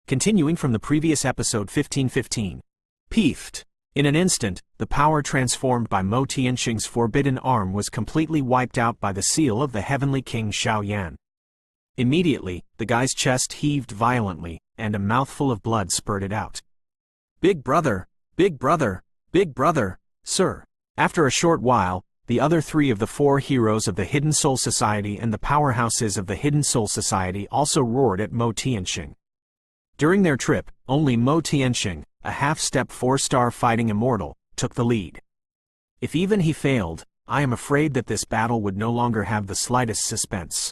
Continuing from the previous episode 1515. Peefed. In an instant, the power transformed by Mo Tianxing's forbidden arm was completely wiped out by the seal of the Heavenly King Xiaoyan. Immediately, the guy's chest heaved violently, and a mouthful of blood spurted out. Big brother, big brother, big brother, sir. After a short while, the other three of the four heroes of the Hidden Soul Society and the powerhouses of the Hidden Soul Society also roared at Mo Tianxing. During their trip, only Mo Tianxing, a half-step 4-star fighting immortal, took the lead. If even he failed, I am afraid that this battle would no longer have the slightest suspense.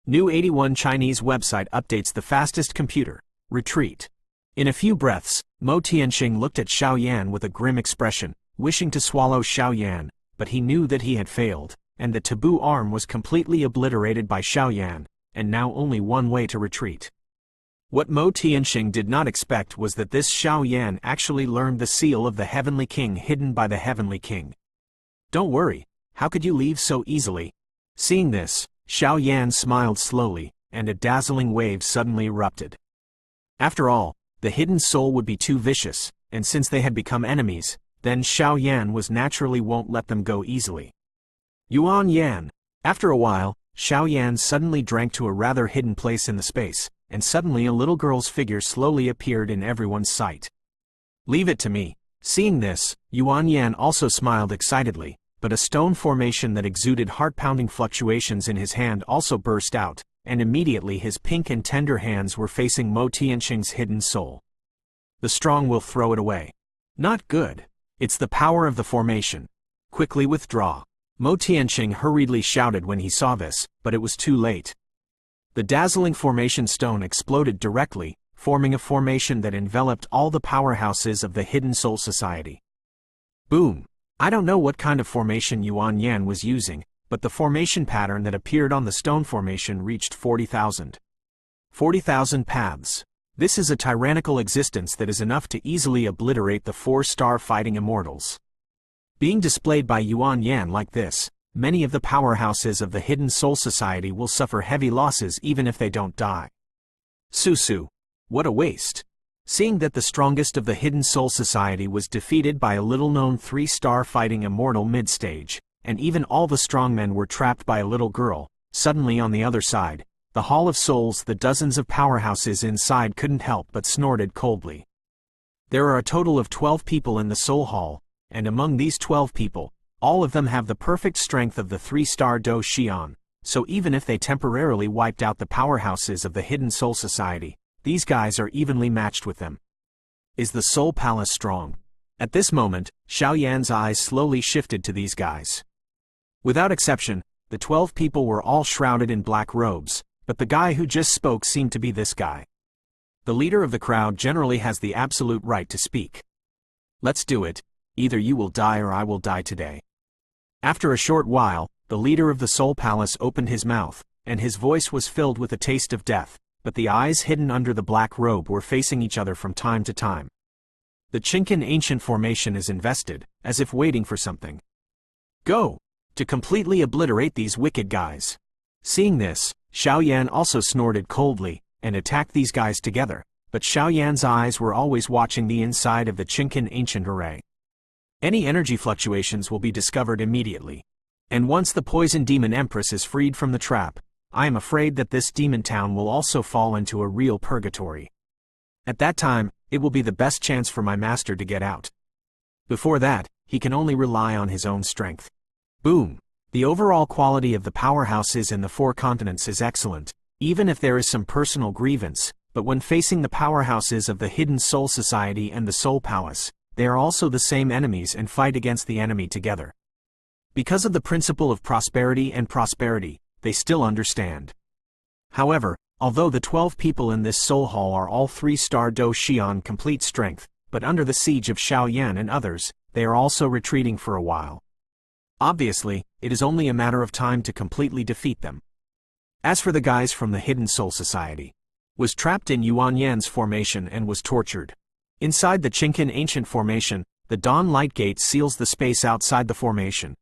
New 81 Chinese website updates the fastest computer. Retreat. In a few breaths, Mo Tianxing looked at Xiaoyan with a grim expression, wishing to swallow Xiaoyan, but he knew that he had failed, and the taboo arm was completely obliterated by Xiaoyan, and now only one way to retreat. What Mo Tianxing did not expect was that this Xiaoyan actually learned the seal of the Heavenly King hidden by the Heavenly King. Don't worry, how could you leave so easily? Seeing this, Xiaoyan smiled slowly, and a dazzling wave suddenly erupted. After all, the hidden soul would be too vicious, and since they had become enemies, then Xiaoyan was naturally won't let them go easily. Yuan Yan. After a while, Xiaoyan suddenly drank to a rather hidden place in the space, and suddenly a little girl's figure slowly appeared in everyone's sight. Leave it to me. Seeing this, Yuan Yan also smiled excitedly, but a stone formation that exuded heart-pounding fluctuations in his hand also burst out, and immediately his pink and tender hands were facing Mo Tianxing's hidden soul. The strong will throw it away. Not good. It's the power of the formation. Quickly withdraw. Mo Tianxing hurriedly shouted when he saw this, but it was too late. The dazzling formation stone exploded directly, forming a formation that enveloped all the powerhouses of the Hidden Soul Society. Boom! I don't know what kind of formation Yuan Yan was using, but the formation pattern that appeared on the stone formation reached 40,000. 40,000 paths. This is a tyrannical existence that is enough to easily obliterate the 4-star fighting immortals. Being displayed by Yuan Yan like this, many of the powerhouses of the Hidden Soul Society will suffer heavy losses even if they don't die. Susu. What a waste. Seeing that the strongest of the Hidden Soul Society was defeated by a little-known 3-star fighting immortal mid-stage, and even all the strongmen were trapped by a little girl, suddenly on the other side, the Hall of Souls, the dozens of powerhouses inside couldn't help but snorted coldly. There are a total of 12 people in the Soul Hall, and among these 12 people, all of them have the perfect strength of the 3-star Do Xian, so even if they temporarily wiped out the powerhouses of the Hidden Soul Society, these guys are evenly matched with them. Is the Soul Palace strong? At this moment, Xiaoyan's eyes slowly shifted to these guys. Without exception, the 12 people were all shrouded in black robes, but the guy who just spoke seemed to be this guy. The leader of the crowd generally has the absolute right to speak. Let's do it. Either you will die or I will die today. After a short while, the leader of the Soul Palace opened his mouth, and his voice was filled with a taste of death, but the eyes hidden under the black robe were facing each other from time to time. The Chinkin ancient formation is invested, as if waiting for something. Go! To completely obliterate these wicked guys. Seeing this, Xiaoyan also snorted coldly, and attacked these guys together, but Xiaoyan's eyes were always watching the inside of the Chinkin ancient array. Any energy fluctuations will be discovered immediately. And once the poison demon Empress is freed from the trap, I am afraid that this demon town will also fall into a real purgatory. At that time, it will be the best chance for my master to get out. Before that, he can only rely on his own strength. Boom! The overall quality of the powerhouses in the 4 continents is excellent, even if there is some personal grievance, but when facing the powerhouses of the Hidden Soul Society and the Soul Palace, they are also the same enemies and fight against the enemy together. Because of the principle of prosperity and prosperity, they still understand. However, although the 12 people in this Soul Hall are all 3-star Do Xian complete strength, but under the siege of Xiaoyan and others, they are also retreating for a while. Obviously, it is only a matter of time to completely defeat them. As for the guys from the Hidden Soul Society, was trapped in Yuan Yan's formation and was tortured. Inside the Chinkin ancient formation, the Dawn Light Gate seals the space outside the formation.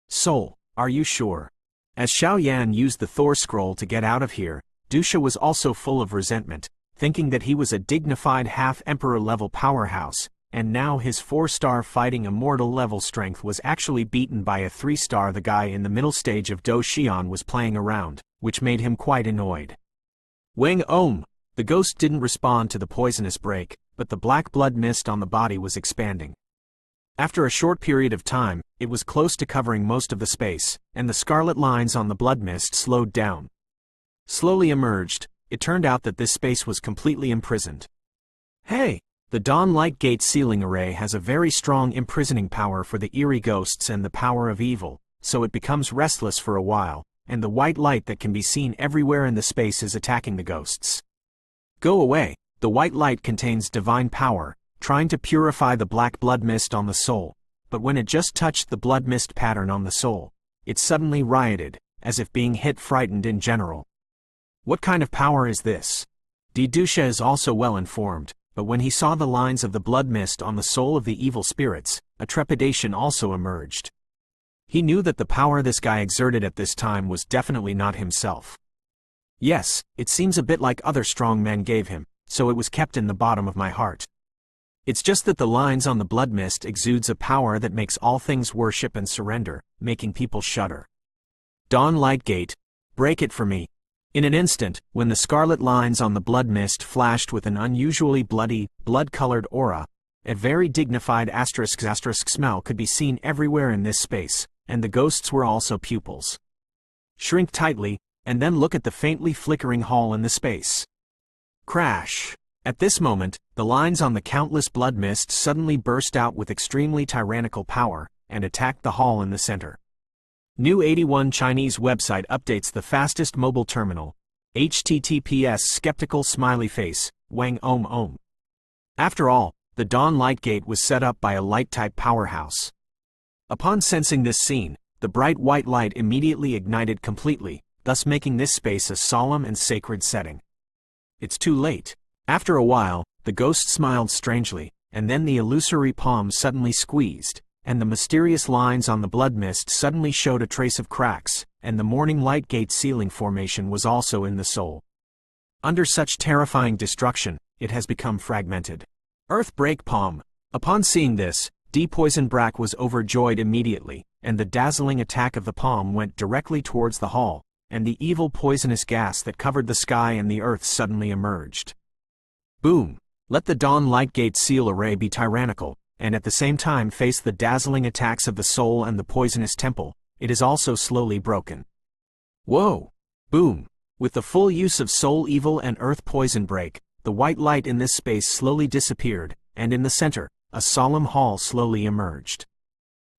Soul, are you sure? As Xiaoyan used the Thor scroll to get out of here, Dusha was also full of resentment, thinking that he was a dignified half-emperor-level powerhouse, and now his 4-star fighting immortal level strength was actually beaten by a 3-star. The guy in the middle stage of Do Xian was playing around, which made him quite annoyed. Wang Om! The ghost didn't respond to the poisonous break, but the black blood mist on the body was expanding. After a short period of time, it was close to covering most of the space, and the scarlet lines on the blood mist slowed down. Slowly emerged, it turned out that this space was completely imprisoned. Hey! The Dawn Light Gate sealing array has a very strong imprisoning power for the eerie ghosts and the power of evil, so it becomes restless for a while, and the white light that can be seen everywhere in the space is attacking the ghosts. Go away! The white light contains divine power, trying to purify the black blood mist on the soul, but when it just touched the blood mist pattern on the soul, it suddenly rioted, as if being hit frightened in general. What kind of power is this? Btth2 is also well informed, but when he saw the lines of the blood mist on the soul of the evil spirits, a trepidation also emerged. He knew that the power this guy exerted at this time was definitely not himself. Yes, it seems a bit like other strong men gave him, so it was kept in the bottom of my heart. It's just that the lines on the blood mist exudes a power that makes all things worship and surrender, making people shudder. Dawn Light Gate, break it for me. In an instant, when the scarlet lines on the blood mist flashed with an unusually bloody, blood-colored aura, a very dignified asterisk smell could be seen everywhere in this space, and the ghosts were also pupils. Shrink tightly, and then look at the faintly flickering hall in the space. Crash! At this moment, the lines on the countless blood mist suddenly burst out with extremely tyrannical power, and attacked the hall in the center. New 81 Chinese website updates the fastest mobile terminal. HTTPS skeptical smiley face, Wang Om. After all, the Dawn Light Gate was set up by a light-type powerhouse. Upon sensing this scene, the bright white light immediately ignited completely, thus making this space a solemn and sacred setting. It's too late. After a while, the ghost smiled strangely, and then the illusory palm suddenly squeezed, and the mysterious lines on the blood mist suddenly showed a trace of cracks, and the morning light gate sealing formation was also in the soul. Under such terrifying destruction, it has become fragmented. Earth break palm. Upon seeing this, Poison Brack was overjoyed immediately, and the dazzling attack of the palm went directly towards the hall, and the evil poisonous gas that covered the sky and the earth suddenly emerged. Boom! Let the Dawn Light Gate seal array be tyrannical, and at the same time face the dazzling attacks of the soul and the poisonous temple. It is also slowly broken. Whoa! Boom! With the full use of soul evil and earth poison break, the white light in this space slowly disappeared, and in the center, a solemn hall slowly emerged.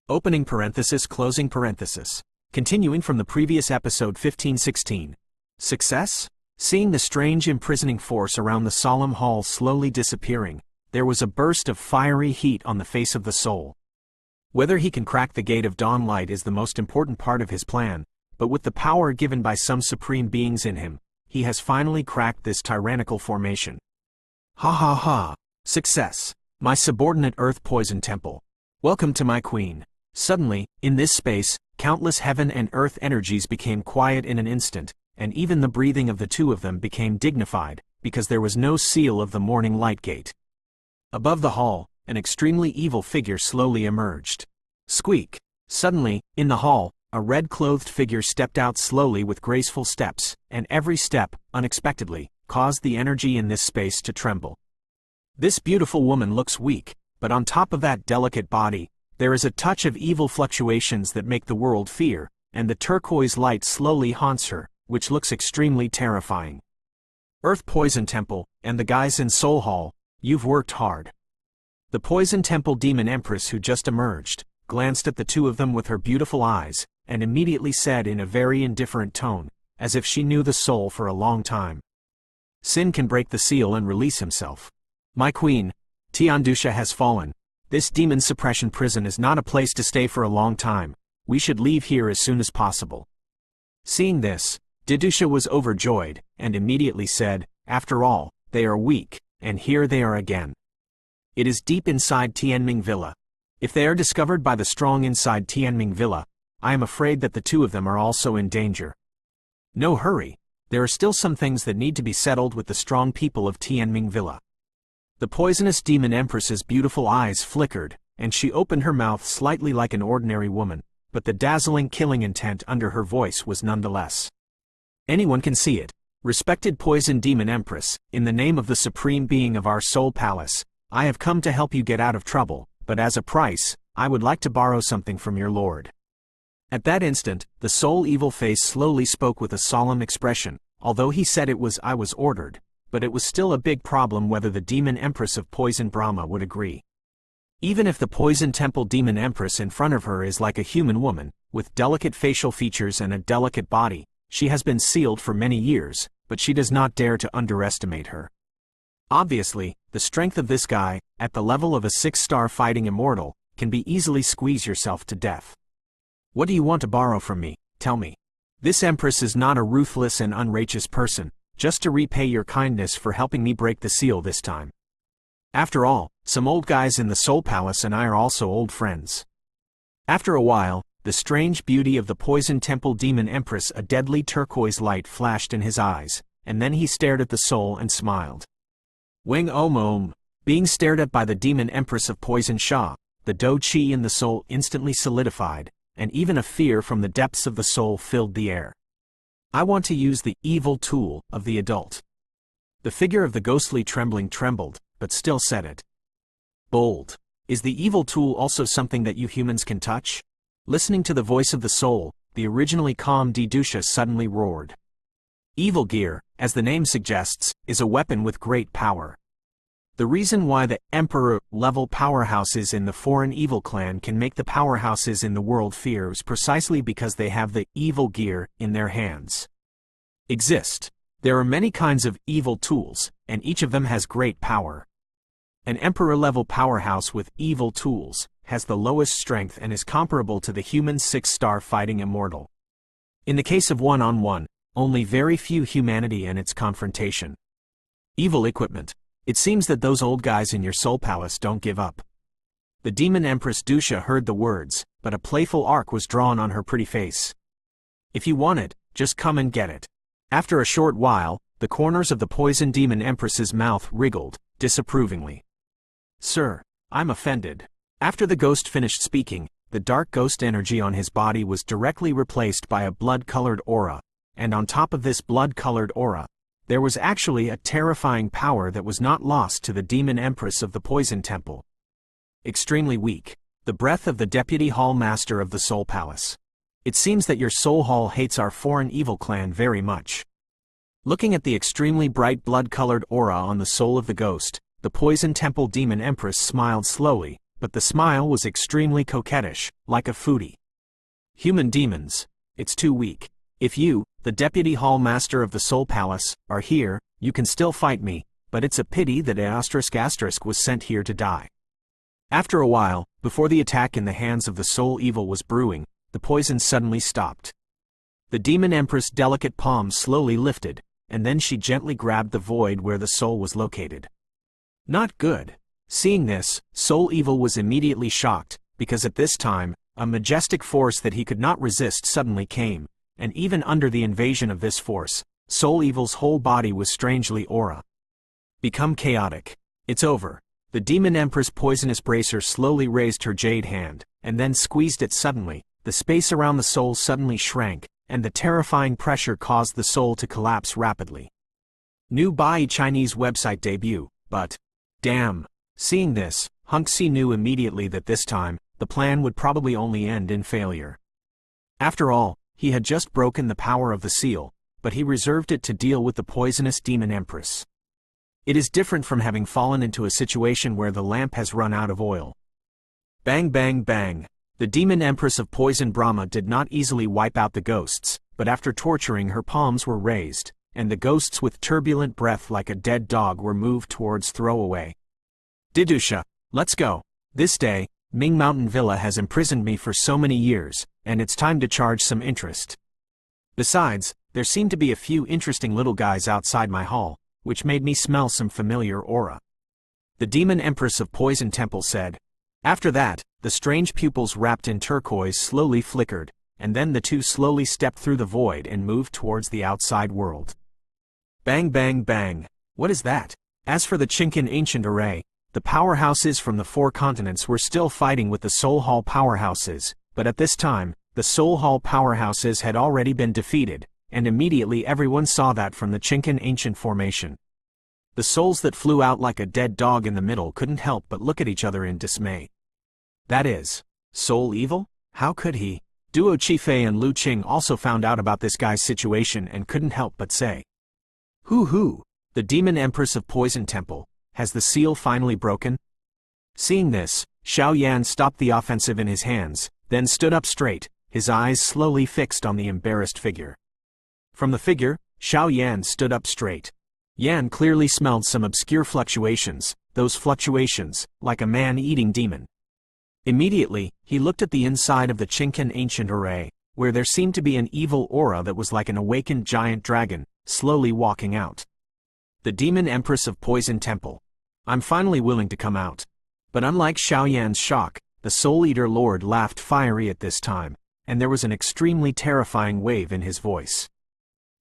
Opening parenthesis, closing parenthesis. Continuing from the previous episode 1516. Success? Seeing the strange imprisoning force around the solemn hall slowly disappearing, there was a burst of fiery heat on the face of the soul. Whether he can crack the gate of dawn light is the most important part of his plan, but with the power given by some supreme beings in him, he has finally cracked this tyrannical formation. Ha ha ha! Success! My subordinate earth poison temple. Welcome to my queen. Suddenly, in this space, countless heaven and earth energies became quiet in an instant, and even the breathing of the two of them became dignified, because there was no seal of the morning light gate. Above the hall, an extremely evil figure slowly emerged. Squeak! Suddenly, in the hall, a red-clothed figure stepped out slowly with graceful steps, and every step, unexpectedly, caused the energy in this space to tremble. This beautiful woman looks weak, but on top of that delicate body, there is a touch of evil fluctuations that make the world fear, and the turquoise light slowly haunts her, which looks extremely terrifying. Earth Poison Temple, and the guys in Soul Hall, you've worked hard. The Poison Temple demon Empress who just emerged, glanced at the two of them with her beautiful eyes, and immediately said in a very indifferent tone, as if she knew the soul for a long time. Sin can break the seal and release himself. My queen, Tiandusha has fallen. This demon suppression prison is not a place to stay for a long time. We should leave here as soon as possible. Seeing this, Btth2 was overjoyed, and immediately said, after all, they are weak, and here they are again. It is deep inside Tianming Villa. If they are discovered by the strong inside Tianming Villa, I am afraid that the two of them are also in danger. No hurry. There are still some things that need to be settled with the strong people of Tianming Villa. The poisonous demon empress's beautiful eyes flickered, and she opened her mouth slightly like an ordinary woman, but the dazzling killing intent under her voice was nonetheless. Anyone can see it. Respected poison demon empress, in the name of the supreme being of our soul palace, I have come to help you get out of trouble, but as a price, I would like to borrow something from your lord. At that instant, the soul evil face slowly spoke with a solemn expression, although he said it was I was ordered, but it was still a big problem whether the demon empress of poison Brahma would agree. Even if the poison temple demon empress in front of her is like a human woman, with delicate facial features and a delicate body, she has been sealed for many years, but she does not dare to underestimate her. Obviously, the strength of this guy, at the level of a 6-star fighting immortal, can be easily squeeze yourself to death. What do you want to borrow from me? Tell me. This empress is not a ruthless and unrighteous person, just to repay your kindness for helping me break the seal this time. After all, some old guys in the Soul Palace and I are also old friends. After a while, the strange beauty of the Poison Temple Demon Empress, a deadly turquoise light flashed in his eyes, and then he stared at the soul and smiled. Wing Om. Being stared at by the Demon Empress of Poison Sha, the Do Chi in the soul instantly solidified, and even a fear from the depths of the soul filled the air. I want to use the evil tool of the adult. The figure of the ghostly trembling trembled, but still said it. Bold. Is the evil tool also something that you humans can touch? Listening to the voice of the soul, the originally calm Btth2 suddenly roared. Evil gear, as the name suggests, is a weapon with great power. The reason why the Emperor-level powerhouses in the foreign evil clan can make the powerhouses in the world fear is precisely because they have the evil gear in their hands. There are many kinds of evil tools, and each of them has great power. An Emperor-level powerhouse with evil tools has the lowest strength and is comparable to the human 6-star fighting immortal. In the case of one-on-one, only very few humanity and its confrontation. Evil equipment. It seems that those old guys in your soul palace don't give up. The demon empress Dusha heard the words, but a playful arc was drawn on her pretty face. If you want it, just come and get it. After a short while, the corners of the poison demon empress's mouth wriggled, disapprovingly. Sir, I'm offended. After the ghost finished speaking, the dark ghost energy on his body was directly replaced by a blood-colored aura, and on top of this blood-colored aura, there was actually a terrifying power that was not lost to the demon empress of the poison temple. Extremely weak. The breath of the deputy hall master of the soul palace. It seems that your soul hall hates our foreign evil clan very much. Looking at the extremely bright blood-colored aura on the soul of the ghost, the poison temple demon empress smiled slowly, but the smile was extremely coquettish, like a foodie. Human demons. It's too weak. If you, the deputy hall master of the soul palace, are here, you can still fight me, but it's a pity that *** was sent here to die. After a while, before the attack in the hands of the soul evil was brewing, the poison suddenly stopped. The demon empress' delicate palms slowly lifted, and then she gently grabbed the void where the soul was located. Not good. Seeing this, soul evil was immediately shocked, because at this time, a majestic force that he could not resist suddenly came. And even under the invasion of this force, Soul Evil's whole body was strangely aura. Become chaotic. It's over. The Demon Empress Poisonous Bracer slowly raised her jade hand, and then squeezed it suddenly. The space around the soul suddenly shrank, and the terrifying pressure caused the soul to collapse rapidly. New Bai Chinese website debut, but damn. Seeing this, Hunxi knew immediately that this time, the plan would probably only end in failure. After all, he had just broken the power of the seal, but he reserved it to deal with the poisonous demon empress. It is different from having fallen into a situation where the lamp has run out of oil. Bang bang bang. The demon empress of poison Brahma did not easily wipe out the ghosts, but after torturing her palms were raised, and the ghosts with turbulent breath like a dead dog were moved towards throwaway. Btth2, let's go. This day, Ming Mountain Villa has imprisoned me for so many years, and it's time to charge some interest. Besides, there seemed to be a few interesting little guys outside my hall, which made me smell some familiar aura. The Demon Empress of Poison Temple said. After that, the strange pupils wrapped in turquoise slowly flickered, and then the two slowly stepped through the void and moved towards the outside world. Bang bang bang. What is that? As for the Chinkin ancient array, the powerhouses from the 4 continents were still fighting with the Soul Hall powerhouses, but at this time, the Soul Hall powerhouses had already been defeated, and immediately everyone saw that from the Chinkin ancient formation. The souls that flew out like a dead dog in the middle couldn't help but look at each other in dismay. That is, Soul Evil? How could he? Duo Qifei and Lu Qing also found out about this guy's situation and couldn't help but say, "Hoo, the Demon Empress of Poison Temple, has the seal finally broken?" Seeing this, Xiao Yan stopped the offensive in his hands, then stood up straight, his eyes slowly fixed on the embarrassed figure. From the figure, Xiao Yan stood up straight. Yan clearly smelled some obscure fluctuations, those fluctuations, like a man-eating demon. Immediately, he looked at the inside of the Chinkin ancient array, where there seemed to be an evil aura that was like an awakened giant dragon, slowly walking out. The Demon Empress of Poison Temple. I'm finally willing to come out. But unlike Xiao Yan's shock, the Soul Eater Lord laughed fiery at this time, and there was an extremely terrifying wave in his voice.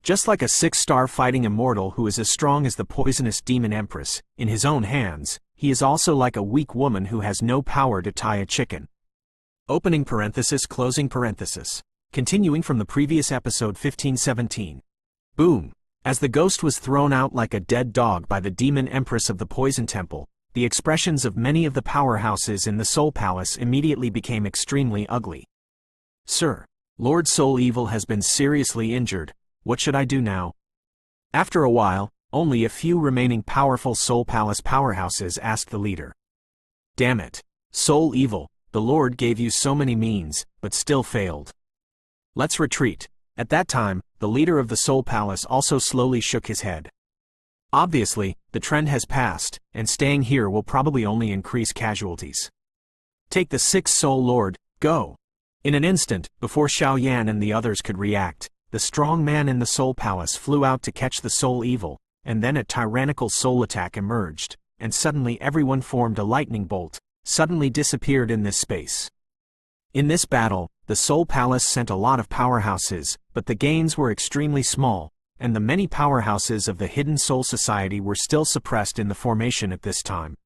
Just like a 6-star fighting immortal who is as strong as the poisonous Demon Empress, in his own hands, he is also like a weak woman who has no power to tie a chicken. Opening parenthesis, closing parenthesis. Continuing from the previous episode 1517. Boom! As the ghost was thrown out like a dead dog by the Demon Empress of the Poison Temple, the expressions of many of the powerhouses in the Soul Palace immediately became extremely ugly. "Sir, Lord Soul Evil has been seriously injured. What should I do now?" After a while, only a few remaining powerful Soul Palace powerhouses asked the leader. "Damn it, Soul Evil, the Lord gave you so many means, but still failed. Let's retreat." At that time, the leader of the Soul Palace also slowly shook his head. Obviously, the trend has passed, and staying here will probably only increase casualties. Take the 6th Soul Lord, go! In an instant, before Xiao Yan and the others could react, the strong man in the Soul Palace flew out to catch the Soul Evil, and then a tyrannical soul attack emerged, and suddenly everyone formed a lightning bolt, suddenly disappeared in this space. In this battle, the Soul Palace sent a lot of powerhouses, but the gains were extremely small, and the many powerhouses of the Hidden Soul Society were still suppressed in the formation at this time.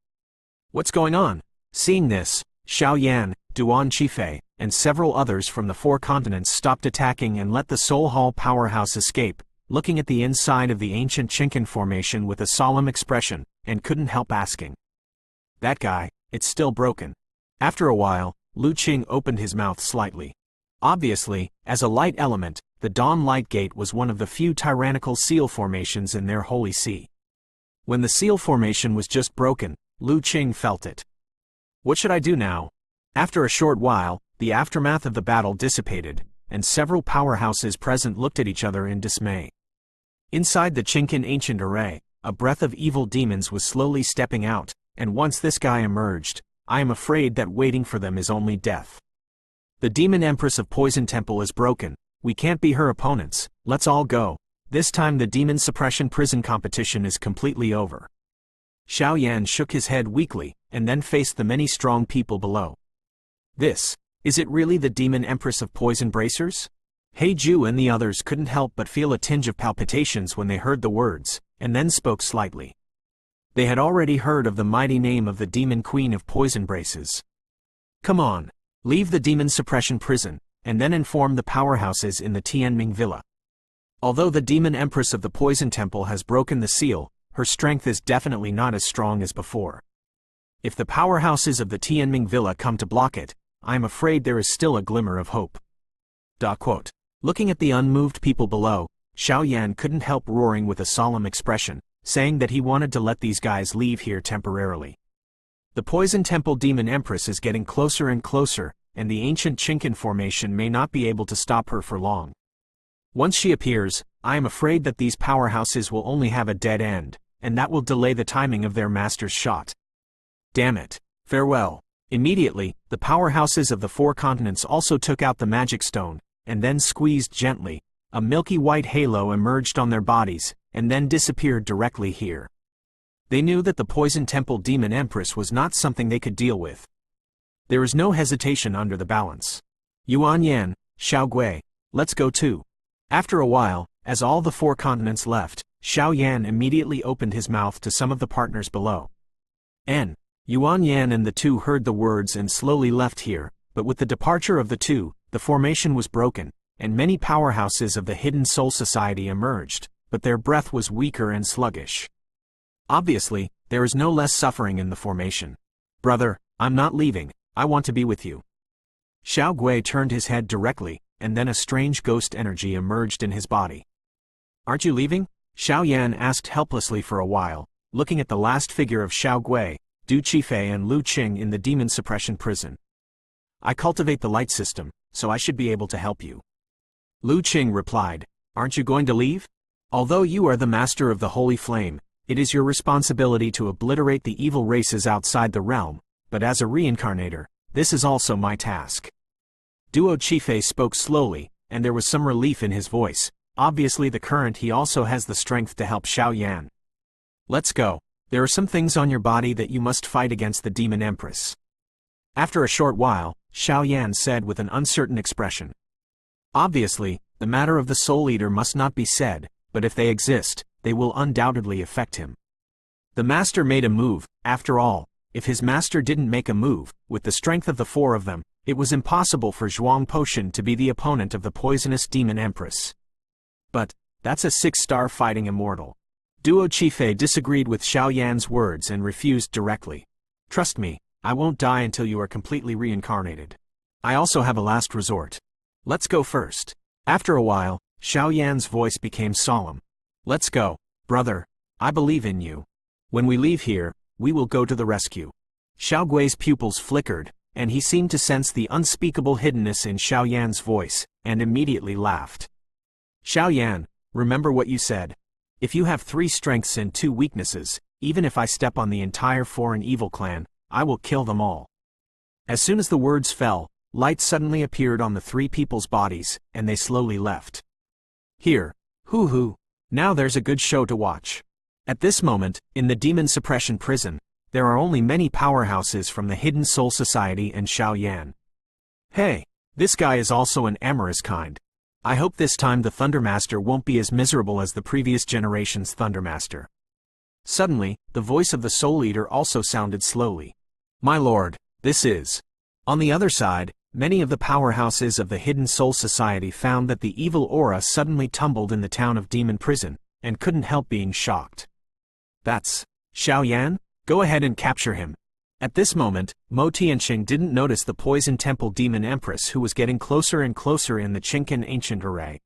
What's going on? Seeing this, Xiao Yan, Duan Qifei, and several others from the 4 continents stopped attacking and let the Soul Hall powerhouse escape, looking at the inside of the ancient Chinkin formation with a solemn expression, and couldn't help asking. "That guy, it's still broken." After a while, Lu Qing opened his mouth slightly. Obviously, as a light element, the Dawn Light Gate was one of the few tyrannical seal formations in their holy see. When the seal formation was just broken, Lu Qing felt it. What should I do now? After a short while, the aftermath of the battle dissipated, and several powerhouses present looked at each other in dismay. Inside the Chinkin ancient array, a breath of evil demons was slowly stepping out, and once this guy emerged, I am afraid that waiting for them is only death. The Demon Empress of Poison Temple is broken. We can't be her opponents. Let's all go. This time the Demon Suppression Prison competition is completely over. Xiao Yan shook his head weakly, and then faced the many strong people below. Is it really the Demon Empress of Poison Bracers? He Ju and the others couldn't help but feel a tinge of palpitations when they heard the words, and then spoke slightly. They had already heard of the mighty name of the Demon Queen of Poison Braces. Come on, leave the Demon Suppression Prison, and then inform the powerhouses in the Tianming Villa. Although the Demon Empress of the Poison Temple has broken the seal, her strength is definitely not as strong as before. If the powerhouses of the Tianming Villa come to block it, I am afraid there is still a glimmer of hope. Looking at the unmoved people below, Xiao Yan couldn't help roaring with a solemn expression, saying that he wanted to let these guys leave here temporarily. The Poison Temple Demon Empress is getting closer and closer, and the ancient Chinkin formation may not be able to stop her for long. Once she appears, I am afraid that these powerhouses will only have a dead end, and that will delay the timing of their master's shot. Damn it. Farewell. Immediately, the powerhouses of the 4 continents also took out the magic stone, and then squeezed gently. A milky white halo emerged on their bodies, and then disappeared directly here. They knew that the Poison Temple Demon Empress was not something they could deal with. There is no hesitation under the balance. Yuan Yan, Xiao Gui, let's go too. After a while, as all the 4 continents left, Xiao Yan immediately opened his mouth to some of the partners below. Yuan Yan and the two heard the words and slowly left here, but with the departure of the two, the formation was broken, and many powerhouses of the Hidden Soul Society emerged, but their breath was weaker and sluggish. Obviously, there is no less suffering in the formation. Brother, I'm not leaving, I want to be with you. Xiao Gui turned his head directly, and then a strange ghost energy emerged in his body. Aren't you leaving? Xiao Yan asked helplessly for a while, looking at the last figure of Xiao Gui, Du Qifei and Lu Qing in the demon suppression prison. I cultivate the light system, so I should be able to help you. Lu Qing replied, Aren't you going to leave? Although you are the master of the holy flame, it is your responsibility to obliterate the evil races outside the realm, but as a reincarnator, this is also my task. Duo Qifei spoke slowly, and there was some relief in his voice. Obviously the current he also has the strength to help Xiao Yan. Let's go. There are some things on your body that you must fight against the demon Empress. After a short while, Xiao Yan said with an uncertain expression. Obviously, the matter of the Soul Eater must not be said, but if they exist, they will undoubtedly affect him. The master made a move. After all, if his master didn't make a move, with the strength of the four of them, it was impossible for Zhuang Potion to be the opponent of the poisonous demon Empress. But, that's a 6-star fighting immortal. Duo Qifei disagreed with Xiao Yan's words and refused directly. Trust me, I won't die until you are completely reincarnated. I also have a last resort. Let's go first. After a while, Xiao Yan's voice became solemn. Let's go, brother. I believe in you. When we leave here, we will go to the rescue. Xiao Gui's pupils flickered, and he seemed to sense the unspeakable hiddenness in Xiao Yan's voice, and immediately laughed. Xiao Yan, remember what you said. If you have 3 strengths and 2 weaknesses, even if I step on the entire foreign evil clan, I will kill them all. As soon as the words fell, light suddenly appeared on the 3 people's bodies, and they slowly left. Here. Hoo-hoo. Now there's a good show to watch. At this moment, in the demon suppression prison, there are only many powerhouses from the Hidden Soul Society and Xiao Yan. Hey, this guy is also an amorous kind. I hope this time the Thundermaster won't be as miserable as the previous generation's Thundermaster. Suddenly, the voice of the Soul Eater also sounded slowly. My lord, this is. On the other side, many of the powerhouses of the Hidden Soul Society found that the evil aura suddenly tumbled in the town of Demon Prison, and couldn't help being shocked. That's Xiao Yan? Go ahead and capture him. At this moment, Mo Tianxing didn't notice the Poison Temple Demon Empress who was getting closer and closer in the Qingkan Ancient Array.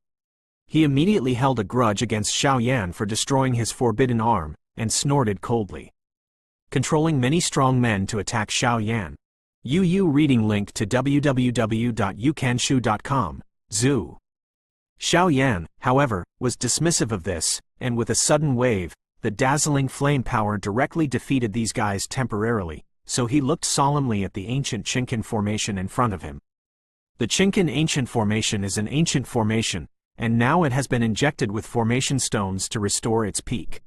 He immediately held a grudge against Xiao Yan for destroying his forbidden arm, and snorted coldly. Controlling many strong men to attack Xiao Yan. UU reading link to www.yukanshu.com, Zoo. Xiao Yan, however, was dismissive of this, and with a sudden wave, the dazzling flame power directly defeated these guys temporarily, so he looked solemnly at the ancient Qingkan formation in front of him. The Qingkan Ancient Formation is an ancient formation, and now it has been injected with formation stones to restore its peak.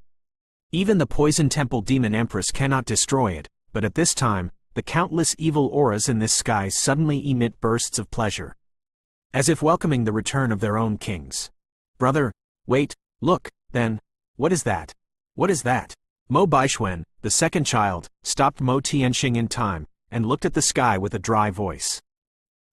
Even the Poison Temple Demon Empress cannot destroy it, but at this time, the countless evil auras in this sky suddenly emit bursts of pleasure, as if welcoming the return of their own kings. Brother, wait, look, then, what is that? What is that? Mo Baixuan, the second child, stopped Mo Tianxing in time, and looked at the sky with a dry voice.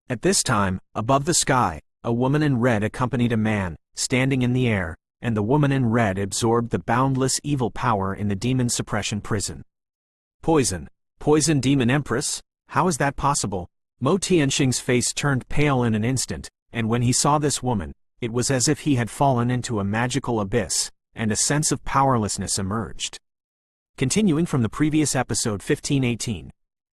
At this time, above the sky, a woman in red accompanied a man, standing in the air, and the woman in red absorbed the boundless evil power in the demon suppression prison. Poison Demon Empress? How is that possible? Mo Tianxing's face turned pale in an instant, and when he saw this woman, it was as if he had fallen into a magical abyss, and a sense of powerlessness emerged. Continuing from the previous episode 1518.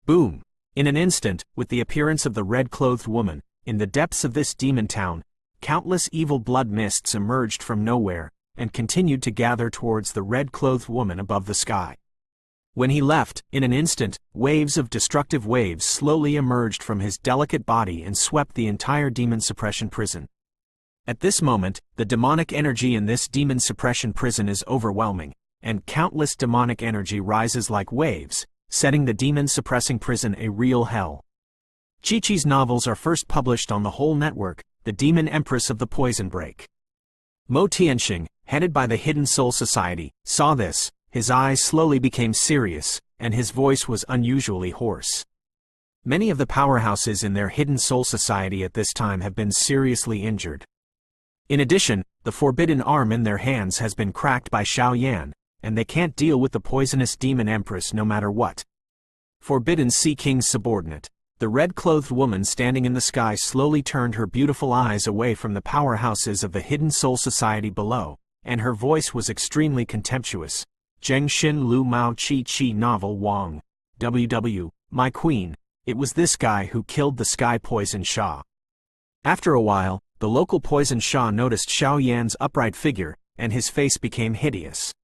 Boom! In an instant, with the appearance of the red-clothed woman, in the depths of this demon town, countless evil blood mists emerged from nowhere, and continued to gather towards the red-clothed woman above the sky. When he left, in an instant, waves of destructive waves slowly emerged from his delicate body and swept the entire demon suppression prison. At this moment, the demonic energy in this demon suppression prison is overwhelming, and countless demonic energy rises like waves, setting the demon suppressing prison a real hell. Chi-Chi's novels are first published on the whole network, The Demon Empress of the Poison Break. Mo Tianxing, headed by the Hidden Soul Society, saw this. His eyes slowly became serious, and his voice was unusually hoarse. Many of the powerhouses in their Hidden Soul Society at this time have been seriously injured. In addition, the forbidden arm in their hands has been cracked by Xiao Yan, and they can't deal with the poisonous demon Empress no matter what. Forbidden Sea King's subordinate. The red-clothed woman standing in the sky slowly turned her beautiful eyes away from the powerhouses of the Hidden Soul Society below, and her voice was extremely contemptuous. Zheng Xin Lu Mao Chi Chi Novel Wang. WW, my queen, it was this guy who killed the Sky Poison Sha. After a while, the local Poison Sha noticed Xiao Yan's upright figure, and his face became hideous.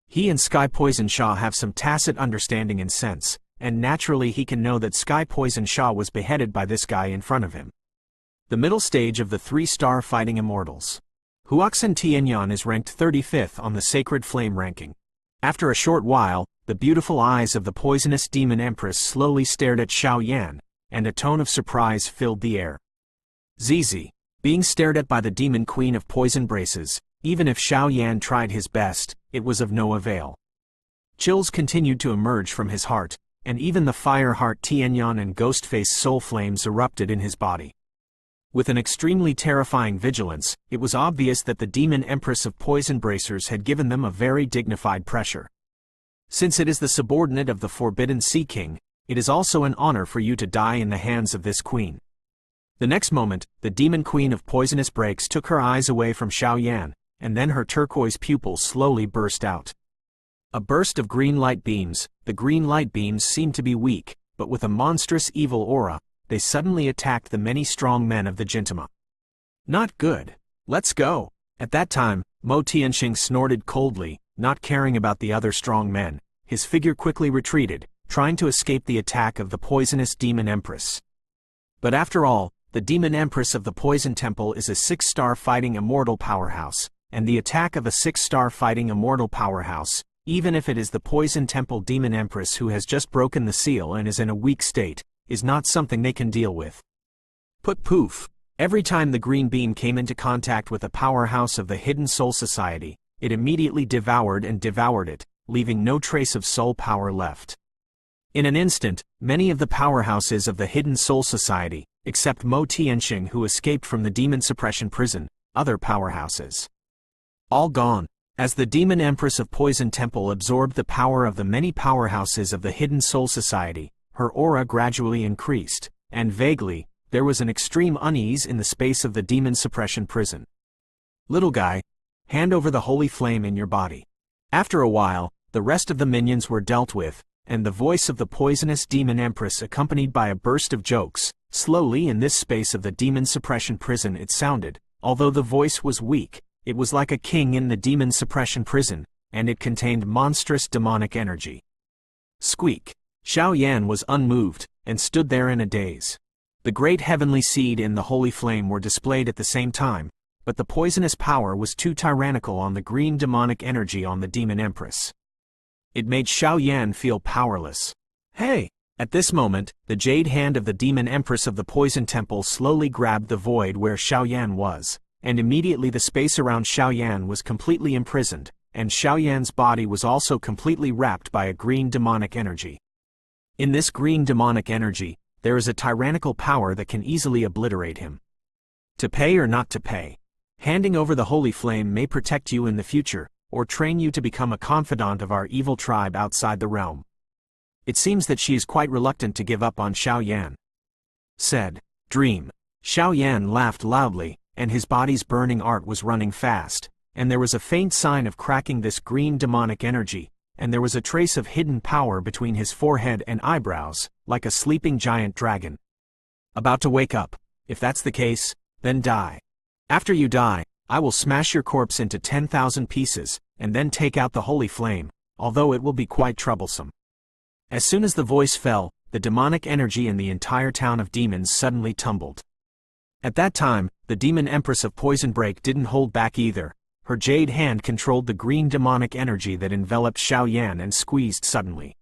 He and Sky Poison Sha have some tacit understanding and sense, and naturally he can know that Sky Poison Sha was beheaded by this guy in front of him. The middle stage of the 3-star fighting immortals. Huoxin Tianyan is ranked 35th on the Sacred Flame ranking. After a short while, the beautiful eyes of the poisonous demon Empress slowly stared at Xiao Yan, and a tone of surprise filled the air. Zizi, being stared at by the demon queen of poison braces, even if Xiao Yan tried his best, it was of no avail. Chills continued to emerge from his heart, and even the fire heart Tianyan and ghost-face soul flames erupted in his body. With an extremely terrifying vigilance, it was obvious that the demon Empress of poison bracers had given them a very dignified pressure. Since it is the subordinate of the Forbidden Sea King, it is also an honor for you to die in the hands of this queen. The next moment, the demon queen of poisonous breaks took her eyes away from Xiao Yan, and then her turquoise pupils slowly burst out. A burst of green light beams. The green light beams seemed to be weak, but with a monstrous evil aura, they suddenly attacked the many strong men of the Gintama. Not good. Let's go. At that time, Mo Tianxing snorted coldly, not caring about the other strong men. His figure quickly retreated, trying to escape the attack of the poisonous demon Empress. But after all, the demon Empress of the Poison Temple is a 6-star fighting immortal powerhouse, and the attack of a 6-star fighting immortal powerhouse, even if it is the Poison Temple demon Empress who has just broken the seal and is in a weak state, is not something they can deal with. Poof! Every time the green beam came into contact with a powerhouse of the Hidden Soul Society, it immediately devoured it, leaving no trace of soul power left. In an instant, many of the powerhouses of the Hidden Soul Society, except Mo Tianxing who escaped from the demon suppression prison, other powerhouses, all gone. As the demon Empress of Poison Temple absorbed the power of the many powerhouses of the Hidden Soul Society, her aura gradually increased, and vaguely, there was an extreme unease in the space of the demon suppression prison. Little guy, hand over the holy flame in your body. After a while, the rest of the minions were dealt with, and the voice of the poisonous demon Empress accompanied by a burst of jokes. Slowly in this space of the demon suppression prison it sounded, although the voice was weak, it was like a king in the demon suppression prison, and it contained monstrous demonic energy. Squeak! Xiao Yan was unmoved, and stood there in a daze. The great heavenly seed and the holy flame were displayed at the same time, but the poisonous power was too tyrannical on the green demonic energy on the demon Empress. It made Xiao Yan feel powerless. Hey! At this moment, the jade hand of the demon Empress of the Poison Temple slowly grabbed the void where Xiao Yan was, and immediately the space around Xiao Yan was completely imprisoned, and Xiao Yan's body was also completely wrapped by a green demonic energy. In this green demonic energy, there is a tyrannical power that can easily obliterate him. To pay or not to pay. Handing over the holy flame may protect you in the future, or train you to become a confidant of our evil tribe outside the realm. It seems that she is quite reluctant to give up on Xiao Yan. Said, Dream. Xiao Yan laughed loudly, and his body's burning art was running fast, and there was a faint sign of cracking this green demonic energy, and there was a trace of hidden power between his forehead and eyebrows, like a sleeping giant dragon. About to wake up. If that's the case, then die. After you die, I will smash your corpse into 10,000 pieces, and then take out the holy flame, although it will be quite troublesome. As soon as the voice fell, the demonic energy in the entire town of demons suddenly tumbled. At that time, the demon Empress of Poison Break didn't hold back either. Her jade hand controlled the green demonic energy that enveloped Xiao Yan and squeezed suddenly.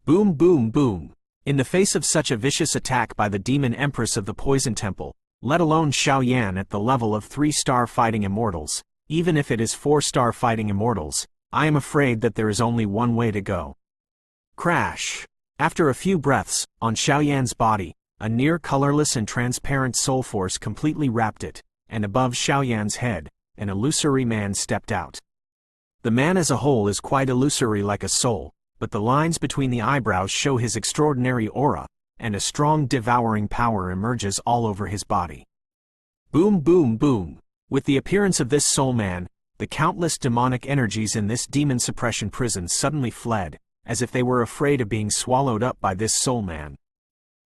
Boom boom boom. In the face of such a vicious attack by the demon Empress of the Poison Temple, let alone Xiao Yan at the level of 3-star fighting immortals, even if it is 4-star fighting immortals, I am afraid that there is only one way to go. Crash. After a few breaths, on Xiaoyan's body, a near colorless and transparent soul force completely wrapped it, and above Xiaoyan's head, an illusory man stepped out. The man as a whole is quite illusory like a soul, but the lines between the eyebrows show his extraordinary aura, and a strong devouring power emerges all over his body. Boom boom boom. With the appearance of this soul man, the countless demonic energies in this demon suppression prison suddenly fled, as if they were afraid of being swallowed up by this soul man.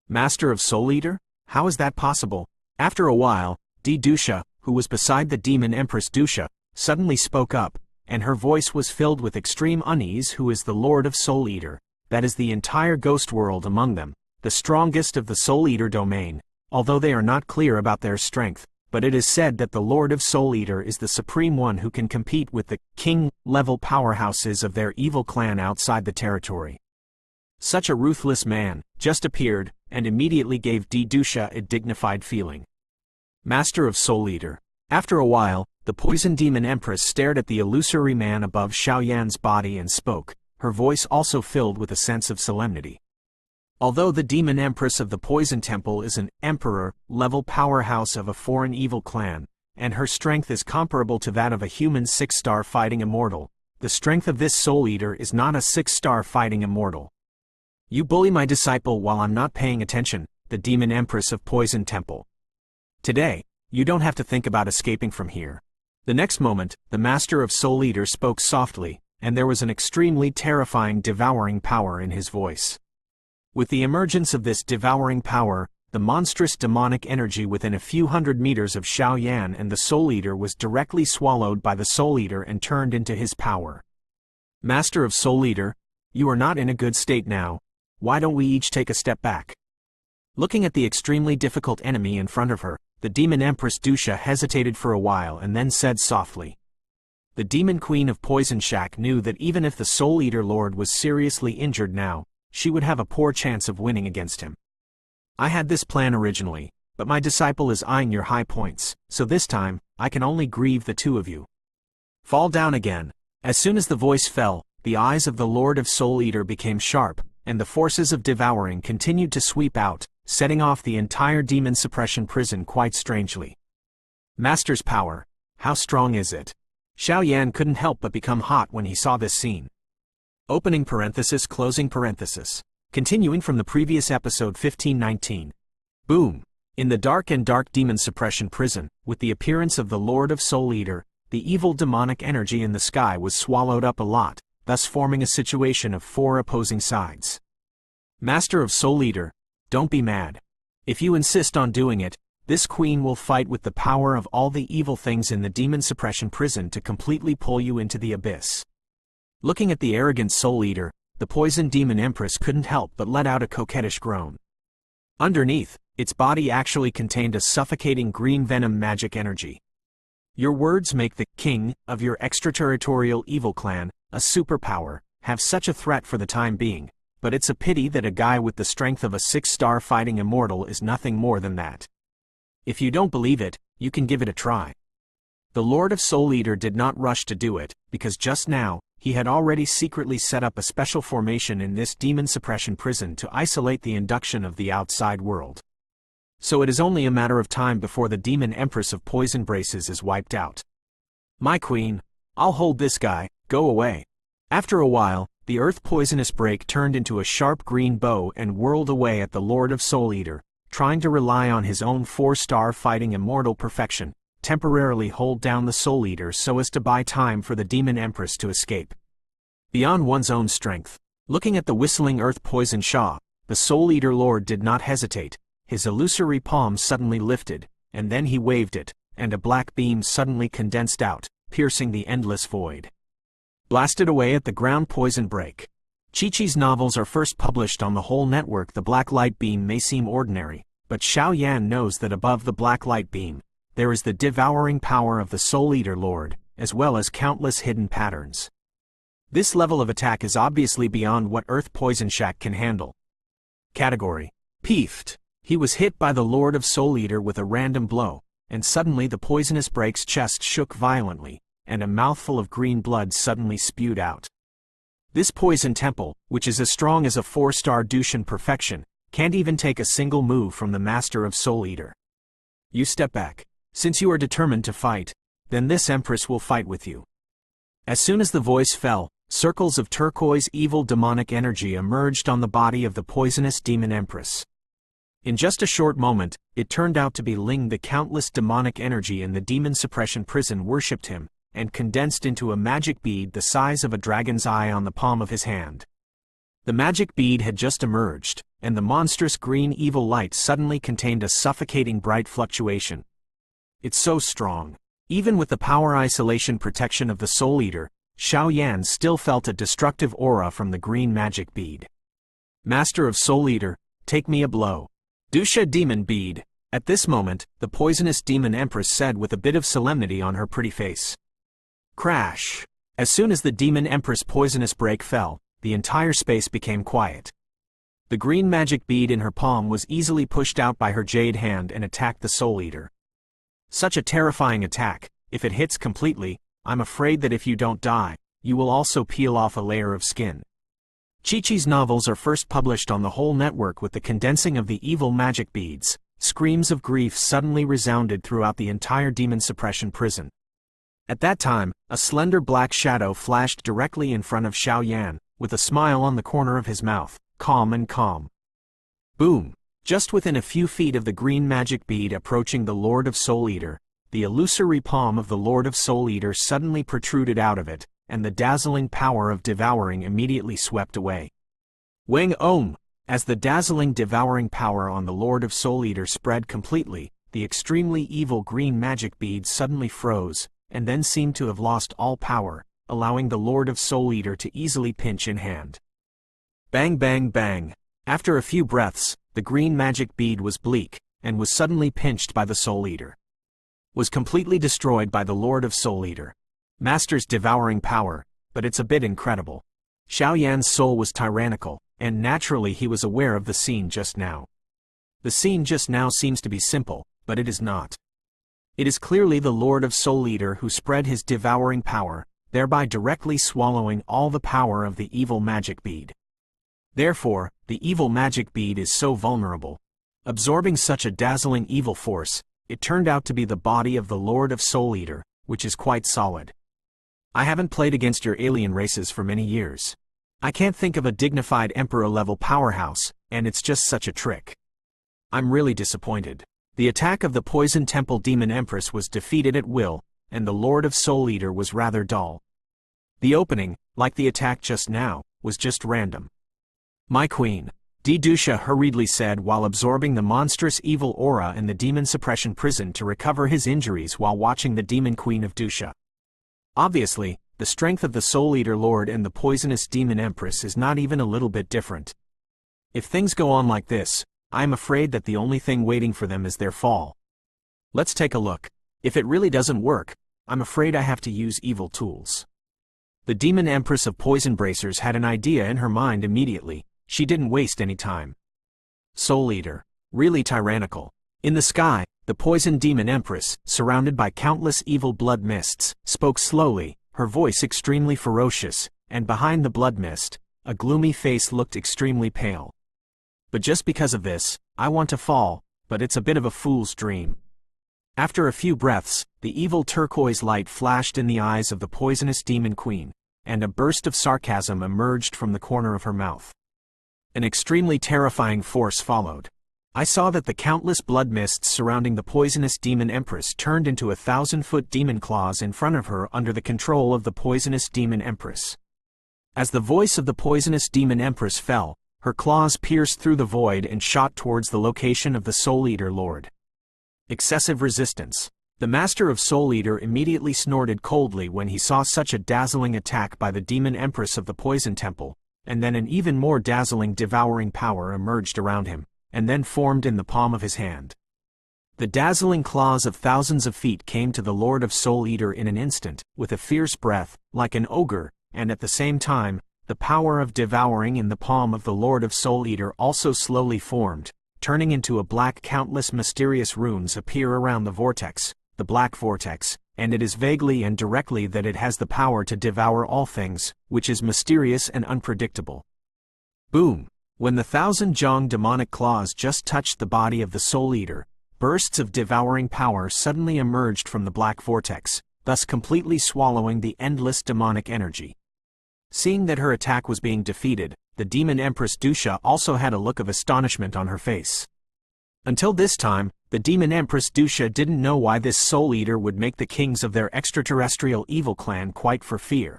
Master of Soul Eater? How is that possible? After a while, Dusha, who was beside the demon Empress Dusha, suddenly spoke up, and her voice was filled with extreme unease. Who is the Lord of Soul Eater? That is the entire ghost world among them, the strongest of the Soul Eater domain, although they are not clear about their strength, but it is said that the Lord of Soul Eater is the supreme one who can compete with the king-level powerhouses of their evil clan outside the territory. Such a ruthless man just appeared, and immediately gave Dusha a dignified feeling. Master of Soul Eater. After a while, the poison demon Empress stared at the illusory man above Xiaoyan's body and spoke, her voice also filled with a sense of solemnity. Although the demon Empress of the Poison Temple is an emperor-level powerhouse of a foreign evil clan, and her strength is comparable to that of a human 6-star fighting immortal, the strength of this Soul Eater is not a 6-star fighting immortal. You bully my disciple while I'm not paying attention, the demon Empress of Poison Temple. Today, you don't have to think about escaping from here. The next moment, the Master of Soul Eater spoke softly, and there was an extremely terrifying devouring power in his voice. With the emergence of this devouring power, the monstrous demonic energy within a few hundred meters of Xiaoyan and the Soul Eater was directly swallowed by the Soul Eater and turned into his power. Master of Soul Eater, you are not in a good state now. Why don't we each take a step back? Looking at the extremely difficult enemy in front of her, the demon Empress Dusha hesitated for a while and then said softly. The demon queen of Poison Shack knew that even if the Soul Eater Lord was seriously injured now, she would have a poor chance of winning against him. I had this plan originally, but my disciple is eyeing your high points, so this time, I can only grieve the two of you. Fall down again. As soon as the voice fell, the eyes of the Lord of Soul Eater became sharp, and the forces of devouring continued to sweep out, setting off the entire demon suppression prison quite strangely. Master's power. How strong is it? Xiaoyan couldn't help but become hot when he saw this scene. Opening parenthesis, closing parenthesis. Continuing from the previous episode 1519. Boom. In the dark demon suppression prison, with the appearance of the Lord of Soul Eater, the evil demonic energy in the sky was swallowed up a lot, thus forming a situation of 4 opposing sides. Master of Soul Eater, don't be mad. If you insist on doing it, this queen will fight with the power of all the evil things in the demon suppression prison to completely pull you into the abyss. Looking at the arrogant Soul Eater, the poison demon Empress couldn't help but let out a coquettish groan. Underneath, its body actually contained a suffocating green venom magic energy. Your words make the king of your extraterritorial evil clan, a superpower, have such a threat for the time being, but it's a pity that a guy with the strength of a 6-star fighting immortal is nothing more than that. If you don't believe it, you can give it a try. The Lord of Soul Eater did not rush to do it, because just now, he had already secretly set up a special formation in this demon suppression prison to isolate the induction of the outside world. So it is only a matter of time before the demon Empress of Poison Braces is wiped out. My queen, I'll hold this guy, go away. After a while, the earth poisonous break turned into a sharp green bow and whirled away at the Lord of Soul Eater, trying to rely on his own 4-star fighting immortal perfection, temporarily hold down the Soul Eater so as to buy time for the demon Empress to escape. Beyond one's own strength, looking at the whistling earth poison Shah, the Soul Eater Lord did not hesitate. His illusory palm suddenly lifted, and then he waved it, and a black beam suddenly condensed out, piercing the endless void. Blasted away at the ground poison break. Chi-Chi's novels are first published on the whole network. The black light beam may seem ordinary, but Xiaoyan knows that above the black light beam, there is the devouring power of the Soul Eater Lord, as well as countless hidden patterns. This level of attack is obviously beyond what Earth Poison Shack can handle. Category: Peeved. He was hit by the Lord of Soul Eater with a random blow, and suddenly the poisonous break's chest shook violently, and a mouthful of green blood suddenly spewed out. This poison temple, which is as strong as a 4-star Dushan perfection, can't even take a single move from the Master of Soul Eater. You step back. Since you are determined to fight, then this Empress will fight with you. As soon as the voice fell, circles of turquoise evil demonic energy emerged on the body of the poisonous demon Empress. In just a short moment, it turned out to be Ling. The countless demonic energy in the demon suppression prison worshipped him, and condensed into a magic bead the size of a dragon's eye on the palm of his hand. The magic bead had just emerged, and the monstrous green evil light suddenly contained a suffocating bright fluctuation. It's so strong. Even with the power isolation protection of the Soul Eater, Xiao Yan still felt a destructive aura from the green magic bead. Master of Soul Eater, take me a blow. Dusha Demon Bead. At this moment, the poisonous demon Empress said with a bit of solemnity on her pretty face. Crash! As soon as the demon Empress' poisonous break fell, the entire space became quiet. The green magic bead in her palm was easily pushed out by her jade hand and attacked the Soul Eater. Such a terrifying attack. If it hits completely, I'm afraid that if you don't die, you will also peel off a layer of skin. Chi-Chi's novels are first published on the whole network with the condensing of the evil magic beads. Screams of grief suddenly resounded throughout the entire demon suppression prison. At that time, a slender black shadow flashed directly in front of Xiao Yan, with a smile on the corner of his mouth, calm and calm. Boom! Just within a few feet of the green magic bead approaching the Lord of Soul Eater, the illusory palm of the Lord of Soul Eater suddenly protruded out of it, and the dazzling power of devouring immediately swept away. Wang Om! As the dazzling devouring power on the Lord of Soul Eater spread completely, the extremely evil green magic bead suddenly froze, and then seemed to have lost all power, allowing the Lord of Soul Eater to easily pinch in hand. Bang bang bang! After a few breaths, the green magic bead was bleak, and was suddenly pinched by the Soul Eater. Was completely destroyed by the Lord of Soul Eater. Master's devouring power, but it's a bit incredible. Xiao Yan's soul was tyrannical, and naturally he was aware of the scene just now. The scene just now seems to be simple, but it is not. It is clearly the Lord of Soul Eater who spread his devouring power, thereby directly swallowing all the power of the evil magic bead. Therefore, the evil magic bead is so vulnerable. Absorbing such a dazzling evil force, it turned out to be the body of the Lord of Soul Eater, which is quite solid. I haven't played against your alien races for many years. I can't think of a dignified Emperor-level powerhouse, and it's just such a trick. I'm really disappointed. The attack of the Poison Temple Demon Empress was defeated at will, and the Lord of Soul Eater was rather dull. The opening, like the attack just now, was just random. My queen, Dusha hurriedly said while absorbing the monstrous evil aura in the demon suppression prison to recover his injuries while watching the demon queen of Dusha. Obviously, the strength of the Soul Eater Lord and the poisonous demon Empress is not even a little bit different. If things go on like this, I am afraid that the only thing waiting for them is their fall. Let's take a look. If it really doesn't work, I'm afraid I have to use evil tools. The demon Empress of Poison Bracers had an idea in her mind immediately. She didn't waste any time. Soul Eater, really tyrannical. In the sky, the poison demon Empress, surrounded by countless evil blood mists, spoke slowly, her voice extremely ferocious, and behind the blood mist, a gloomy face looked extremely pale. But just because of this, I want to fall, but it's a bit of a fool's dream. After a few breaths, the evil turquoise light flashed in the eyes of the poisonous demon queen, and a burst of sarcasm emerged from the corner of her mouth. An extremely terrifying force followed. I saw that the countless blood mists surrounding the poisonous demon Empress turned into 1,000-foot demon claws in front of her under the control of the poisonous demon Empress. As the voice of the poisonous demon Empress fell, her claws pierced through the void and shot towards the location of the Soul Eater Lord. Excessive resistance. The Master of Soul Eater immediately snorted coldly when he saw such a dazzling attack by the demon Empress of the Poison Temple, and then an even more dazzling devouring power emerged around him, and then formed in the palm of his hand. The dazzling claws of thousands of feet came to the Lord of Soul Eater in an instant, with a fierce breath, like an ogre, and at the same time, the power of devouring in the palm of the Lord of Soul Eater also slowly formed, turning into a black countless mysterious runes appear around the vortex, the black vortex, and it is vaguely and directly that it has the power to devour all things, which is mysterious and unpredictable. Boom! When the thousand-jong demonic claws just touched the body of the Soul Eater, bursts of devouring power suddenly emerged from the black vortex, thus completely swallowing the endless demonic energy. Seeing that her attack was being defeated, the demon Empress Dusha also had a look of astonishment on her face. Until this time, the demon Empress Dusha didn't know why this Soul Eater would make the kings of their extraterrestrial evil clan quite for fear.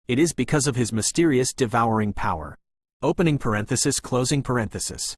It is because of his mysterious devouring power. Opening parenthesis, closing parenthesis.